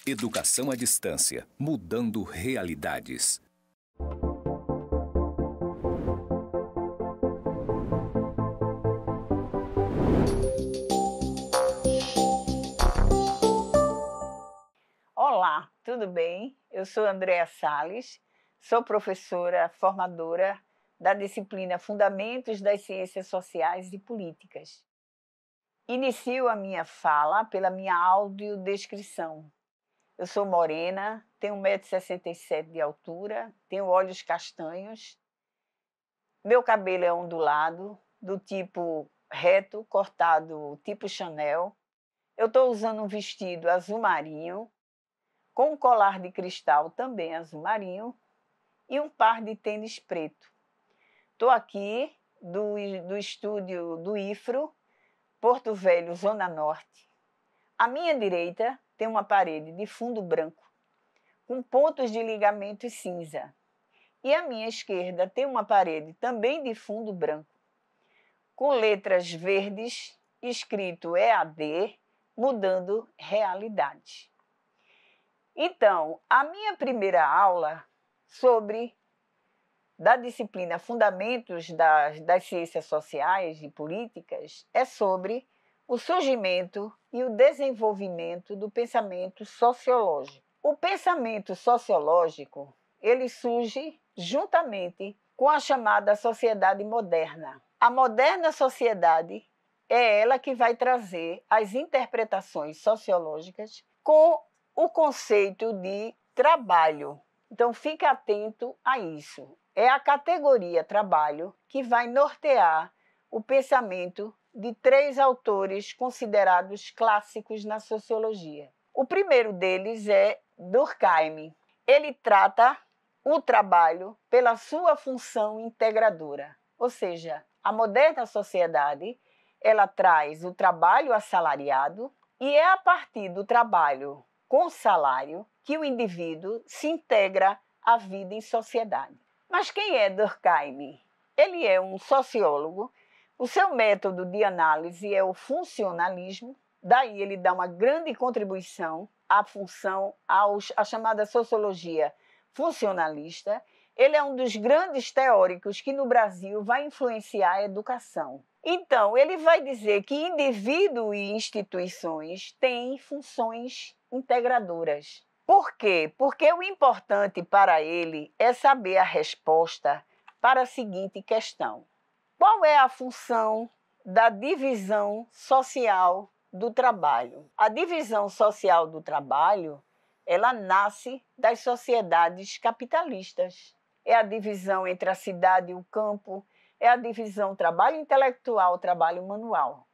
Educação à distância, mudando realidades. Olá, tudo bem? Eu sou Andréa Salles, sou professora formadora da disciplina Fundamentos das Ciências Sociais e Políticas. Inicio a minha fala pela minha audiodescrição. Eu sou morena, tenho 1,67 m de altura, tenho olhos castanhos, meu cabelo é ondulado, do tipo reto, cortado tipo Chanel. Eu estou usando um vestido azul marinho, com um colar de cristal também azul marinho e um par de tênis preto. Estou aqui do estúdio do IFRO, Porto Velho, Zona Norte. À minha direita tem uma parede de fundo branco, com pontos de ligamento cinza. E à minha esquerda tem uma parede também de fundo branco, com letras verdes, escrito EAD, mudando realidade. Então, a minha primeira aula da disciplina Fundamentos das Ciências Sociais e Políticas é sobre o surgimento e o desenvolvimento do pensamento sociológico. O pensamento sociológico, ele surge juntamente com a chamada sociedade moderna. A moderna sociedade é ela que vai trazer as interpretações sociológicas com o conceito de trabalho. Então, fique atento a isso. É a categoria trabalho que vai nortear o pensamento de 3 autores considerados clássicos na sociologia. O primeiro deles é Durkheim. Ele trata o trabalho pela sua função integradora, ou seja, a moderna sociedade ela traz o trabalho assalariado e é a partir do trabalho com salário que o indivíduo se integra à vida em sociedade. Mas quem é Durkheim? Ele é um sociólogo. O seu método de análise é o funcionalismo. Daí ele dá uma grande contribuição à função, à chamada sociologia funcionalista. Ele é um dos grandes teóricos que no Brasil vai influenciar a educação. Então, ele vai dizer que indivíduo e instituições têm funções integradoras. Por quê? Porque o importante para ele é saber a resposta para a seguinte questão: qual é a função da divisão social do trabalho? A divisão social do trabalho, ela nasce das sociedades capitalistas. É a divisão entre a cidade e o campo, é a divisão trabalho intelectual, trabalho manual.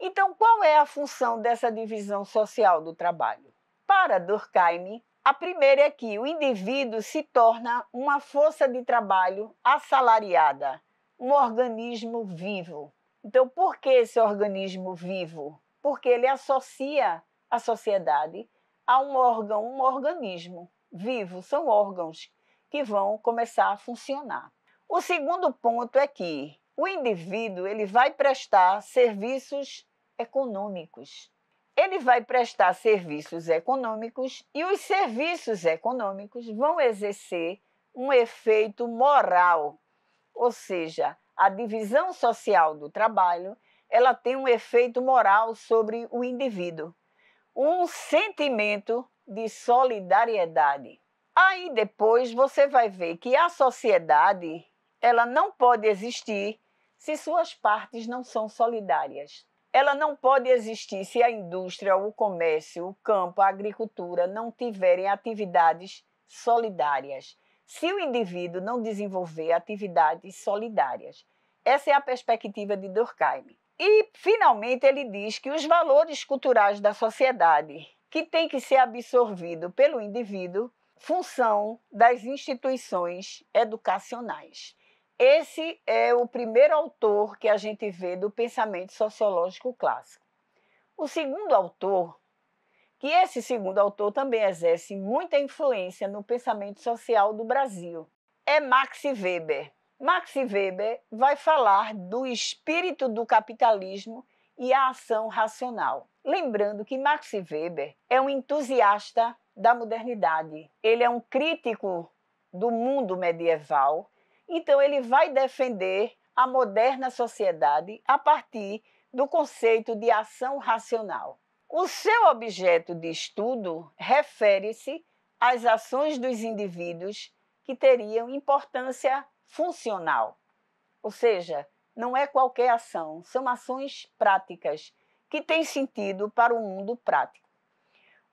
Então, qual é a função dessa divisão social do trabalho? Para Durkheim, a primeira é que o indivíduo se torna uma força de trabalho assalariada, um organismo vivo. Então, por que esse organismo vivo? Porque ele associa a sociedade a um órgão, um organismo vivo. São órgãos que vão começar a funcionar. O segundo ponto é que o indivíduo ele vai prestar serviços econômicos. Ele vai prestar serviços econômicos e os serviços econômicos vão exercer um efeito moral, ou seja, a divisão social do trabalho ela tem um efeito moral sobre o indivíduo, um sentimento de solidariedade. Aí depois você vai ver que a sociedade ela não pode existir se suas partes não são solidárias. Ela não pode existir se a indústria, o comércio, o campo, a agricultura não tiverem atividades solidárias. Se o indivíduo não desenvolver atividades solidárias. Essa é a perspectiva de Durkheim. E, finalmente, ele diz que os valores culturais da sociedade, que tem que ser absorvido pelo indivíduo, função das instituições educacionais. Esse é o primeiro autor que a gente vê do pensamento sociológico clássico. O segundo autor, que esse segundo autor também exerce muita influência no pensamento social do Brasil, é Max Weber. Max Weber vai falar do espírito do capitalismo e a ação racional. Lembrando que Max Weber é um entusiasta da modernidade. Ele é um crítico do mundo medieval, então ele vai defender a moderna sociedade a partir do conceito de ação racional. O seu objeto de estudo refere-se às ações dos indivíduos que teriam importância funcional, ou seja, não é qualquer ação, são ações práticas que têm sentido para o mundo prático.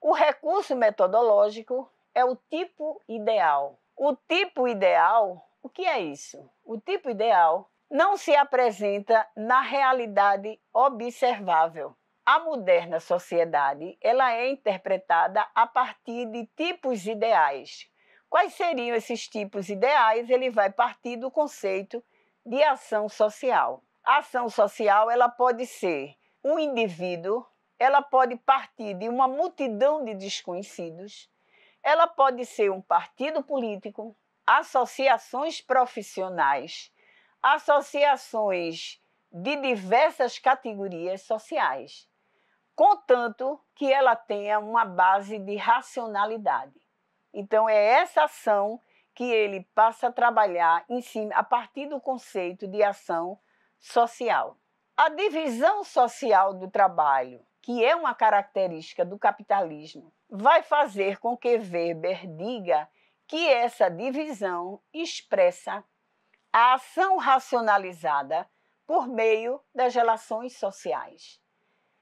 O recurso metodológico é o tipo ideal. O tipo ideal, o que é isso? O tipo ideal não se apresenta na realidade observável. A moderna sociedade, ela é interpretada a partir de tipos ideais. Quais seriam esses tipos ideais? Ele vai partir do conceito de ação social. A ação social, ela pode ser um indivíduo, ela pode partir de uma multidão de desconhecidos, ela pode ser um partido político, associações profissionais, associações de diversas categorias sociais, contanto que ela tenha uma base de racionalidade. Então, é essa ação que ele passa a trabalhar em cima, a partir do conceito de ação social. A divisão social do trabalho, que é uma característica do capitalismo, vai fazer com que Weber diga que essa divisão expressa a ação racionalizada por meio das relações sociais.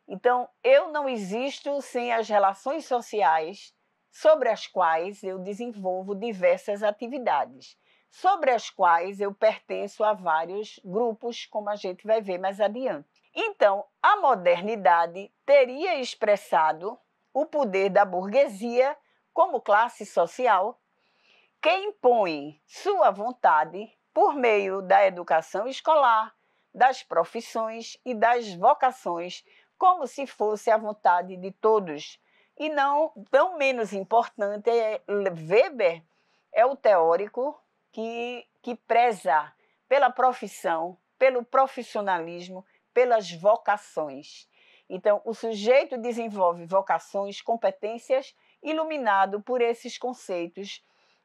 Então, eu não existo sem as relações sociais sobre as quais eu desenvolvo diversas atividades, sobre as quais eu pertenço a vários grupos, como a gente vai ver mais adiante. Então, a modernidade teria expressado o poder da burguesia como classe social que impõe sua vontade por meio da educação escolar, das profissões e das vocações, como se fosse a vontade de todos. E não tão menos importante, Weber é o teórico que preza pela profissão, pelo profissionalismo, pelas vocações. Então, o sujeito desenvolve vocações, competências, iluminado por esses conceitos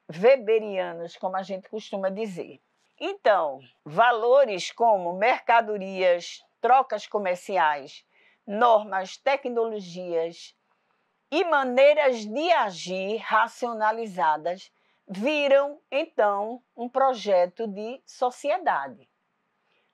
weberianos, como a gente costuma dizer. Então, valores como mercadorias, trocas comerciais, normas, tecnologias e maneiras de agir racionalizadas viram, então, um projeto de sociedade.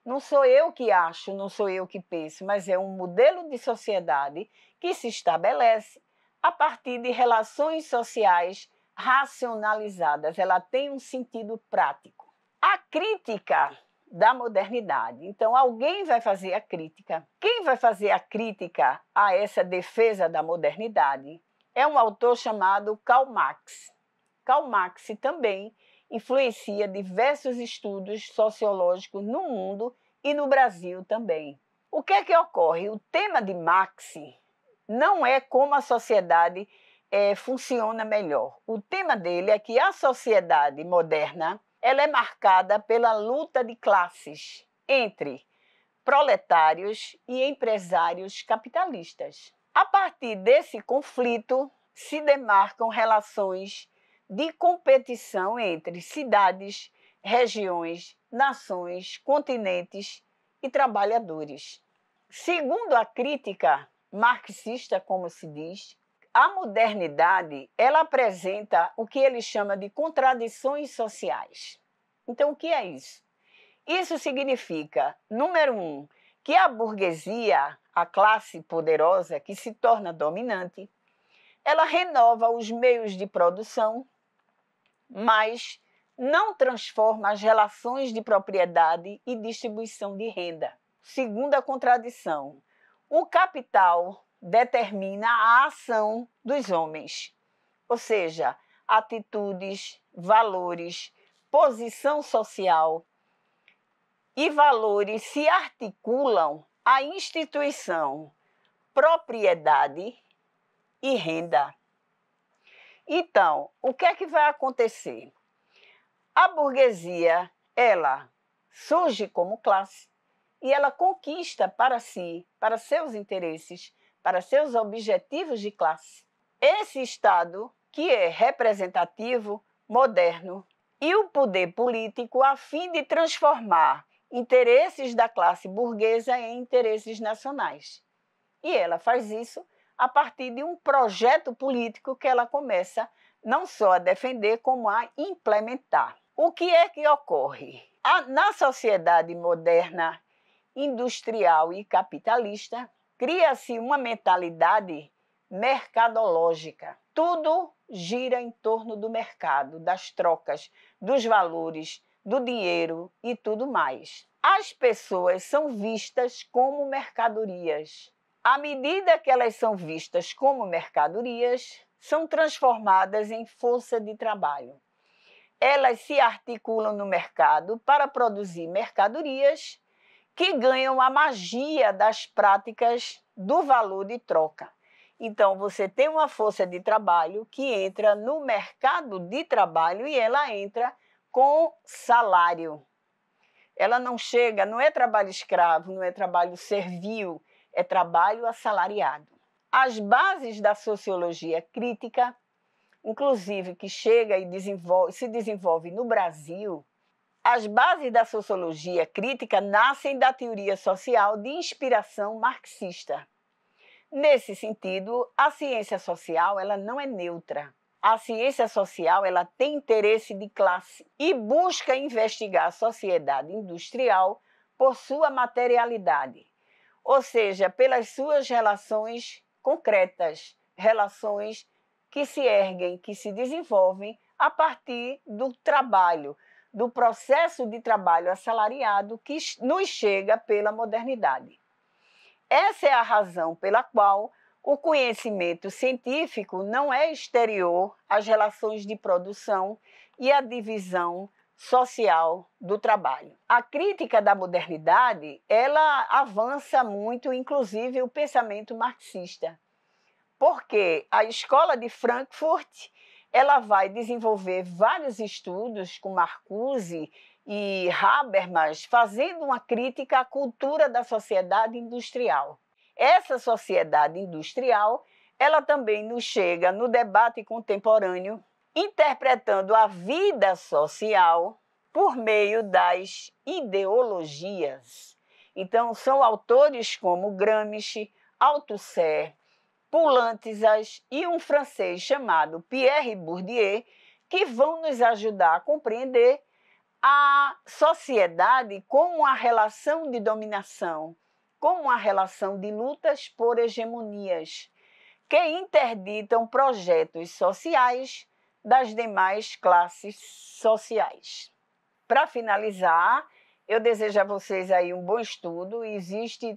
Não sou eu que acho, não sou eu que penso, mas é um modelo de sociedade que se estabelece a partir de relações sociais racionalizadas. Ela tem um sentido prático. A crítica da modernidade. Então, alguém vai fazer a crítica. Quem vai fazer a crítica a essa defesa da modernidade é um autor chamado Karl Marx. Karl Marx também influencia diversos estudos sociológicos no mundo e no Brasil também. O que é que ocorre? O tema de Marx não é como a sociedade funciona melhor. O tema dele é que a sociedade moderna ela é marcada pela luta de classes entre proletários e empresários capitalistas. A partir desse conflito, se demarcam relações de competição entre cidades, regiões, nações, continentes e trabalhadores. Segundo a crítica marxista, como se diz, a modernidade ela apresenta o que ele chama de contradições sociais. Então, o que é isso? Isso significa, número um, que a burguesia, a classe poderosa que se torna dominante, ela renova os meios de produção, mas não transforma as relações de propriedade e distribuição de renda. Segunda contradição, o capital determina a ação dos homens, ou seja, atitudes, valores, posição social e valores se articulam à instituição, propriedade e renda. Então, o que é que vai acontecer? A burguesia, ela surge como classe e ela conquista para si, para seus interesses, para seus objetivos de classe. Esse Estado, que é representativo, moderno, e o poder político a fim de transformar interesses da classe burguesa em interesses nacionais. E ela faz isso a partir de um projeto político que ela começa não só a defender, como a implementar. O que é que ocorre? Na sociedade moderna, industrial e capitalista, cria-se uma mentalidade mercadológica. Tudo gira em torno do mercado, das trocas, dos valores, do dinheiro e tudo mais. As pessoas são vistas como mercadorias. À medida que elas são vistas como mercadorias, são transformadas em força de trabalho. Elas se articulam no mercado para produzir mercadorias que ganham a magia das práticas do valor de troca. Então, você tem uma força de trabalho que entra no mercado de trabalho e ela entra com salário. Ela não chega, não é trabalho escravo, não é trabalho servil, é trabalho assalariado. As bases da sociologia crítica, inclusive que chega e se desenvolve no Brasil, as bases da sociologia crítica nascem da teoria social de inspiração marxista. Nesse sentido, a ciência social ela não é neutra. A ciência social ela tem interesse de classe e busca investigar a sociedade industrial por sua materialidade, ou seja, pelas suas relações concretas, relações que se erguem, que se desenvolvem a partir do trabalho, do processo de trabalho assalariado que nos chega pela modernidade. Essa é a razão pela qual o conhecimento científico não é exterior às relações de produção e à divisão social do trabalho. A crítica da modernidade, ela avança muito, inclusive o pensamento marxista, porque a Escola de Frankfurt, ela vai desenvolver vários estudos com Marcuse e Habermas, fazendo uma crítica à cultura da sociedade industrial. Essa sociedade industrial, ela também nos chega no debate contemporâneo, interpretando a vida social por meio das ideologias. Então, são autores como Gramsci, Althusser, Poulantzas e um francês chamado Pierre Bourdieu, que vão nos ajudar a compreender a sociedade como uma relação de dominação, como uma relação de lutas por hegemonias, que interditam projetos sociais das demais classes sociais. Para finalizar, eu desejo a vocês aí um bom estudo.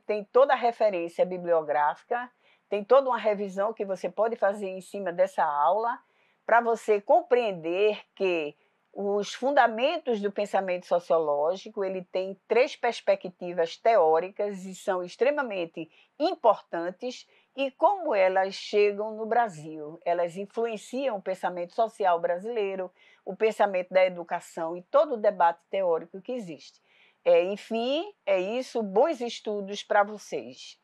Tem toda a referência bibliográfica, tem toda uma revisão que você pode fazer em cima dessa aula, para você compreender que os fundamentos do pensamento sociológico, ele tem 3 perspectivas teóricas e são extremamente importantes, e como elas chegam no Brasil. Elas influenciam o pensamento social brasileiro, o pensamento da educação e todo o debate teórico que existe. Enfim, é isso. Bons estudos para vocês.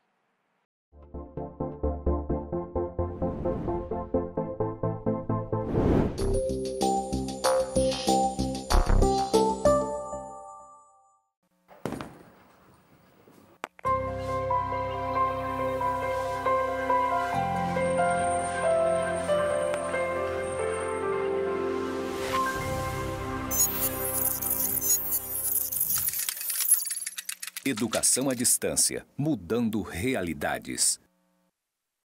Educação à distância, mudando realidades.